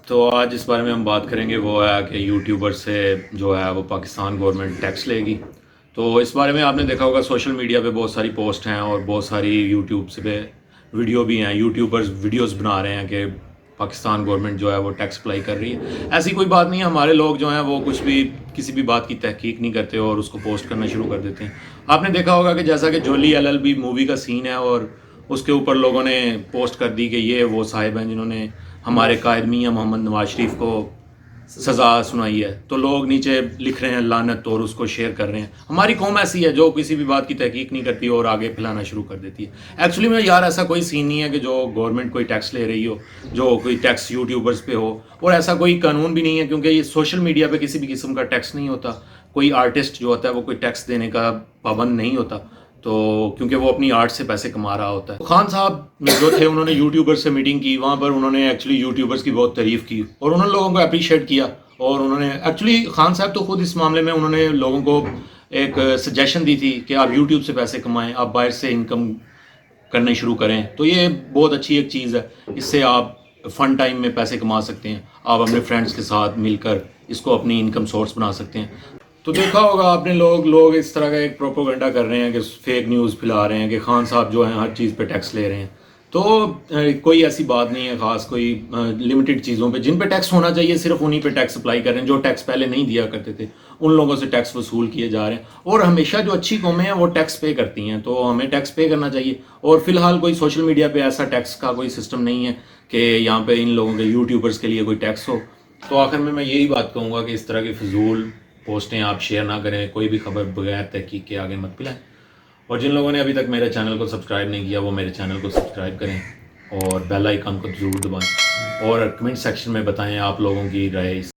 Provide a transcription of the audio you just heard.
تو آج اس بارے میں ہم بات کریں گے وہ ہے کہ یوٹیوبر سے جو ہے وہ پاکستان گورنمنٹ ٹیکس لے گی. تو اس بارے میں آپ نے دیکھا ہوگا سوشل میڈیا پہ بہت ساری پوسٹ ہیں اور بہت ساری یوٹیوب سے پہ ویڈیو بھی ہیں. یوٹیوبرز ویڈیوز بنا رہے ہیں کہ پاکستان گورنمنٹ جو ہے وہ ٹیکس اپلائی کر رہی ہے. ایسی کوئی بات نہیں ہے. ہمارے لوگ جو ہیں وہ کچھ بھی کسی بھی بات کی تحقیق نہیں کرتے اور اس کو پوسٹ کرنا شروع کر دیتے ہیں. آپ نے دیکھا ہوگا کہ جیسا کہ جولی ایل ایل بی مووی کا سین ہے اور اس کے اوپر لوگوں نے پوسٹ کر دی کہ یہ وہ صاحب ہیں جنہوں نے ہمارے قائد میاں محمد نواز شریف کو سزا سنائی ہے. تو لوگ نیچے لکھ رہے ہیں لعنت اور اس کو شیئر کر رہے ہیں. ہماری قوم ایسی ہے جو کسی بھی بات کی تحقیق نہیں کرتی اور آگے پھیلانا شروع کر دیتی ہے. ایکچولی میں یار ایسا کوئی سین نہیں ہے کہ جو گورنمنٹ کوئی ٹیکس لے رہی ہو, جو کوئی ٹیکس یوٹیوبرز پہ ہو, اور ایسا کوئی قانون بھی نہیں ہے کیونکہ یہ سوشل میڈیا پہ کسی بھی قسم کا ٹیکس نہیں ہوتا. کوئی آرٹسٹ جو ہوتا ہے وہ کوئی ٹیکس دینے کا پابند نہیں ہوتا, تو کیونکہ وہ اپنی آرٹ سے پیسے کما رہا ہوتا ہے. خان صاحب جو تھے انہوں نے یوٹیوبر سے میٹنگ کی, وہاں پر انہوں نے ایکچولی یوٹیوبرز کی بہت تعریف کی اور انہوں نے لوگوں کو اپریشیٹ کیا. اور انہوں نے ایکچولی خان صاحب تو خود اس معاملے میں انہوں نے لوگوں کو ایک سجیشن دی تھی کہ آپ یوٹیوب سے پیسے کمائیں, آپ باہر سے انکم کرنے شروع کریں. تو یہ بہت اچھی ایک چیز ہے, اس سے آپ فن ٹائم میں پیسے کما سکتے ہیں. آپ اپنے فرینڈس کے ساتھ مل کر اس کو اپنی انکم سورس بنا سکتے ہیں. تو دیکھا ہوگا آپ نے لوگ اس طرح کا ایک پروپوگنڈا کر رہے ہیں کہ فیک نیوز پھیلا رہے ہیں کہ خان صاحب جو ہیں ہر چیز پہ ٹیکس لے رہے ہیں. تو کوئی ایسی بات نہیں ہے خاص, کوئی لمیٹڈ چیزوں پہ جن پہ ٹیکس ہونا چاہیے صرف انہی پہ ٹیکس اپلائی کر رہے ہیں. جو ٹیکس پہلے نہیں دیا کرتے تھے ان لوگوں سے ٹیکس وصول کیے جا رہے ہیں. اور ہمیشہ جو اچھی قومیں ہیں وہ ٹیکس پے کرتی ہیں, تو ہمیں ٹیکس پے کرنا چاہیے. اور فی الحال کوئی سوشل میڈیا پہ ایسا ٹیکس کا کوئی سسٹم نہیں ہے کہ یہاں پہ ان لوگوں کے یوٹیوبرز کے لیے کوئی ٹیکس ہو. تو آخر میں یہی بات کہوں گا کہ اس طرح کی فضول پوسٹیں آپ شیئر نہ کریں, کوئی بھی خبر بغیر تحقیق کے آگے مت پھیلائیں. اور جن لوگوں نے ابھی تک میرے چینل کو سبسکرائب نہیں کیا وہ میرے چینل کو سبسکرائب کریں اور بیل آئیکن کو ضرور دبائیں, اور کمنٹ سیکشن میں بتائیں آپ لوگوں کی رائے.